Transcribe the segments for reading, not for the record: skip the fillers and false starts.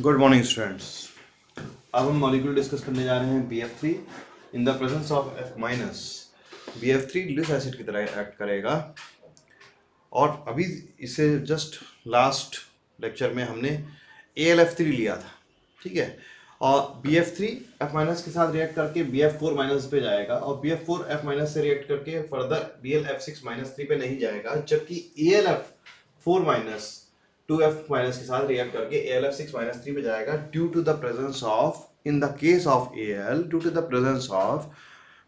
Good morning students. अब हम molecule discuss करने जा रहे हैं BF3 in the presence of F minus. BF3 Lewis acid की तरह एक्ट करेगा और अभी इसे जस्ट लास्ट लेक्चर में हमने AlF3 लिया था, ठीक है। और BF3 F माइनस के साथ रिएक्ट करके BF4 माइनस पे जाएगा और BF4 F माइनस से रिएक्ट करके फर्दर BlF6 माइनस 3 पे नहीं जाएगा, जबकि AlF4 माइनस 2F माइनस के साथ रिएक्ट करके AlF6 माइनस 3 पे जाएगा due to the presence of, in the case of Al, due to the presence of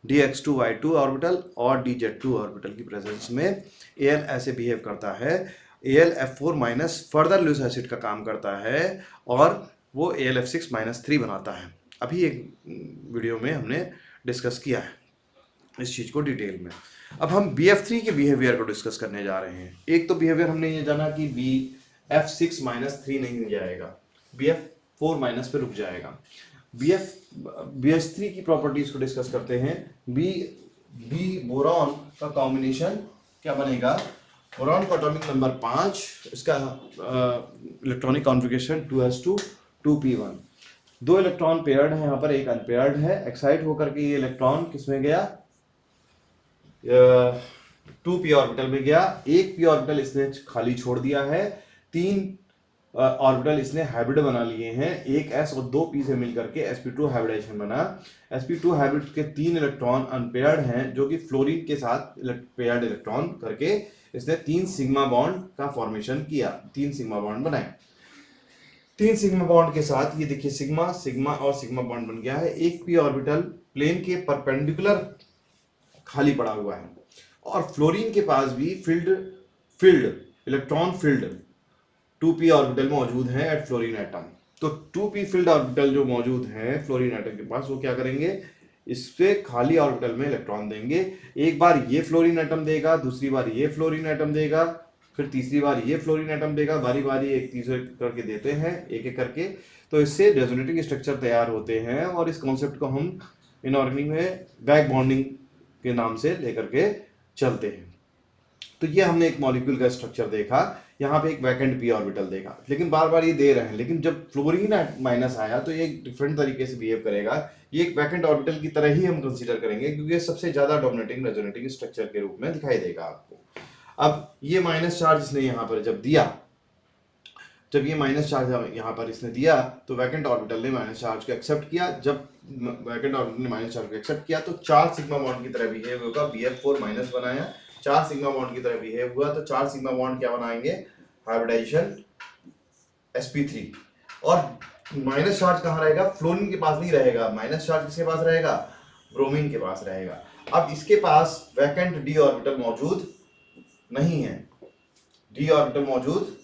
dx2y2 orbital और dz2 ऑर्बिटल की प्रेजेंस में Al ऐसे बिहेव करता है। AlF4 minus further Lewis acid का काम करता है और वो AlF6 माइनस 3 बनाता है। अभी एक वीडियो में हमने डिस्कस किया है इस चीज को डिटेल में। अब हम BF3 के बिहेवियर को डिस्कस करने जा रहे हैं। एक तो बिहेवियर हमने ये जाना कि BF6 माइनस 3 नहीं जाएगा, BF4 माइनस पे रुक जाएगा। BH3 की प्रॉपर्टीज को डिस्कस करते हैं। बी बोरॉन का कॉम्बिनेशन क्या बनेगा? बोरॉन का एटॉमिक नंबर 5, इसका इलेक्ट्रॉनिक कॉन्फ़िगरेशन 2s2 2p1। दो इलेक्ट्रॉन पेयर्ड है, यहाँ पर एक अनपेयर्ड है। एक्साइट होकर के ये इलेक्ट्रॉन किसमें गया? 2p ऑर्बिटल में गया। एक p ऑर्बिटल इसने खाली छोड़ दिया है। तीन ऑर्बिटल इसने हाइब्रिड बना लिए हैं, एक s और दो p से मिलकर के sp2 हाइब्रिडेशन बना। sp2 हाइब्रिड के तीन इलेक्ट्रॉन अनपेयर्ड हैं, जो कि फ्लोरीन के साथ पेयर्ड इलेक्ट्रॉन करके इसने 3 सिग्मा बॉन्ड का फॉर्मेशन किया, 3 सिग्मा बॉन्ड बनाए। 3 सिग्मा बॉन्ड के साथ ये देखिए सिग्मा सिग्मा और सिग्मा बॉन्ड बन गया है। एक p ऑर्बिटल प्लेन के परपेंडिकुलर खाली पड़ा हुआ है और फ्लोरीन के पास भी field electron filled 2p orbital मौजूद है एट फ्लोरीन एटम। तो 2p फील्ड ऑर्बिटल जो मौजूद है फ्लोरीन एटम के पास, वो क्या करेंगे? इससे खाली ऑर्बिटल में इलेक्ट्रॉन देंगे। एक बार ये फ्लोरीन एटम देगा, दूसरी बार ये फ्लोरीन एटम देगा, फिर तीसरी बार ये फ्लोरीन एटम देगा। बारी बारी एक तीसरे करके देते हैं, एक एक करके। तो इससे रेजोनेटिंग स्ट्रक्चर तैयार होते हैं और इस कॉन्सेप्ट को हम इनऑर्गेनिक में बैक बॉन्डिंग के नाम से लेकर के चलते हैं। तो ये हमने एक मॉलिक्यूल का स्ट्रक्चर देखा, यहाँ पे एक वैकेंट p ऑर्बिटल देखा, लेकिन बार बार ये दे रहे हैं। लेकिन जब फ्लोरीन माइनस आया तो ये एक डिफरेंट तरीके से बिहेव करेगा। ये एक वैकेंट ऑर्बिटल की तरह ही हम कंसीडर करेंगे, क्योंकि ये सबसे ज्यादा डोमिनेटिंग रेजोनेटिंग स्ट्रक्चर के रूप में दिखाई देगा आपको। अब ये माइनस चार्ज इसने यहाँ पर जब दिया, जब ये माइनस चार्ज यहाँ पर इसने दिया, तो वैकेंट ऑर्बिटल ने माइनस चार्ज को एक्सेप्ट किया। जब वैकेंट ऑर्बिटल ने माइनस चार्ज को एक्सेप्ट किया तो 4 सिग्मा बॉन्ड की तरह बिहेव होगा। BF4 माइनस बनाया, 4 सिग्मा बॉन्ड की तरह बिहेव हुआ, तो 4 सिग्मा बॉन्ड क्या बनाएंगे? Hybridisation sp3। और माइनस चार्ज कहाँ रहेगा? फ्लोरीन के पास नहीं रहेगा। माइनस चार्ज किसके पास रहेगा? ब्रोमीन के पास रहेगा। अब इसके पास वैकेंट d ऑर्बिटल मौजूद नहीं है, d ऑर्बिटल मौजूद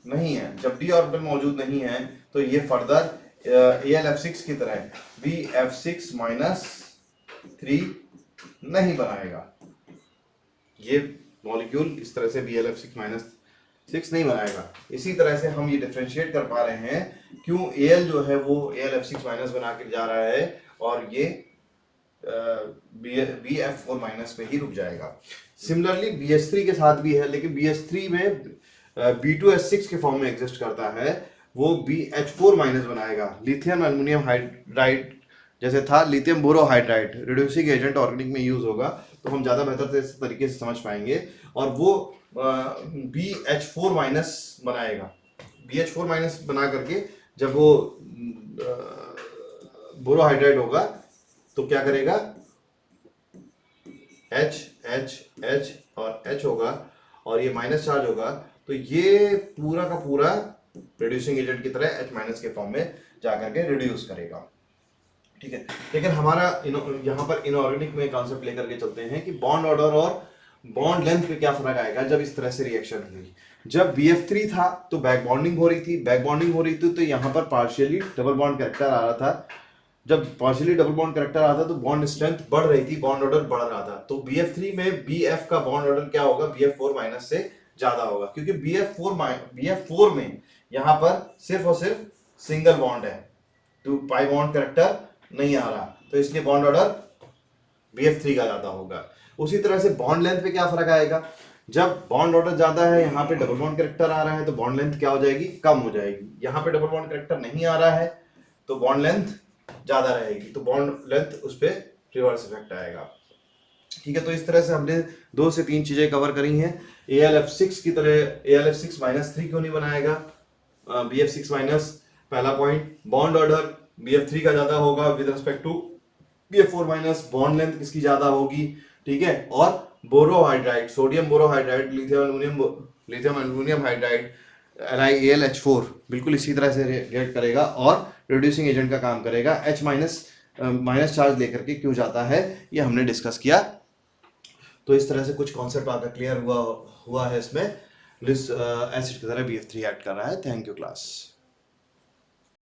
नहीं है। जब d ऑर्बिटल मौजूद नहीं है तो ये फर्दर AlF6 की तरह BF6 माइनस 3 नहीं बनाएगा। ये मॉलिक्यूल इस तरह से BlF6 माइनस 6 नहीं बनाएगा। इसी तरह से हम ये डिफरेंशिएट कर पा रहे हैं क्यों Al जो है वो AlF6 माइनस बना के जा रहा है और ये BF4 माइनस पे ही रुक जाएगा। सिमिलरली BH3 के साथ भी है, लेकिन BH3 में B2S6 के फॉर्म में एग्जिस्ट करता है, वो BH4 माइनस बनाएगा। लिथियम एल्युमिनियम हाइड्राइड जैसे था, lithium borohydride reducing agent organic में यूज होगा, तो हम ज्यादा बेहतर तरीके से समझ पाएंगे। और वो BH4 माइनस बनाएगा। BH4 माइनस बना करके जब वो बोरोहाइड्राइड होगा तो क्या करेगा? H H H और H होगा और ये माइनस चार्ज होगा, तो ये पूरा का पूरा रिड्यूसिंग एजेंट की तरह H माइनस के फॉर्म में जाकर के रिड्यूस करेगा, ठीक है। लेकिन हमारा यहाँ पर इनऑर्गेनिक में कॉन्सेप्ट लेकर के चलते हैं कि बॉन्ड ऑर्डर और बॉन्ड लेंथ पे क्या फर्क आएगा जब इस तरह से रिएक्शन हुई। जब BF3 था तो बैक बॉन्डिंग हो रही थी, तो यहाँ पर पार्शियली डबल बॉन्ड कैरेक्टर आ रहा था। जब पार्शियली डबल बॉन्ड कैरेक्टर आता तो बॉन्ड स्ट्रेंथ बढ़ रही थी, बॉन्ड ऑर्डर बढ़ रहा था। तो BF3 में BF का बॉन्ड ऑर्डर क्या होगा? BF4 माइनस से ज्यादा होगा, क्योंकि BF4 में यहाँ पर सिर्फ और सिर्फ सिंगल बॉन्ड है, तो पाई बॉन्ड कैरेक्टर नहीं आ रहा, तो इसलिए बॉन्ड ऑर्डर BF3 का ज्यादा होगा। उसी तरह से बॉन्ड लेंथ पे क्या फर्क आएगा? जब बॉन्ड ऑर्डर ज्यादा है, यहाँ पे डबल बॉन्ड कैरेक्टर आ रहा है, तो बॉन्ड लेंथ क्या हो जाएगी, कम हो जाएगी। यहाँ पे डबल बॉन्ड कैरेक्टर नहीं आ रहा है तो बॉन्ड लेंथ ज्यादा रहेगी, तो बॉन्ड लेंथ उस पर रिवर्स इफेक्ट आएगा। ठीक है, तो इस तरह से हमने 2 से 3 चीजें कवर करी हैं। AlF6 की तरह AlF6 -3 क्यों नहीं बनाएगा, BF6 माइनस, पहला पॉइंट। बॉन्ड ऑर्डर BF3 का ज्यादा होगा with respect to BF4 minus, bond length किसकी ज्यादा होगी, ठीक है। और borohydride, sodium borohydride, lithium aluminium hydride LiAlH4 बिल्कुल इसी तरह से रिएक्ट करेगा और रिड्यूसिंग एजेंट का काम करेगा। H माइनस चार्ज लेकर के क्यों जाता है, ये हमने डिस्कस किया। तो इस तरह से कुछ कॉन्सेप्ट आपका क्लियर हुआ है इसमें। एसिड की तरह BF3 एक्ट कर रहा है। Thank you class.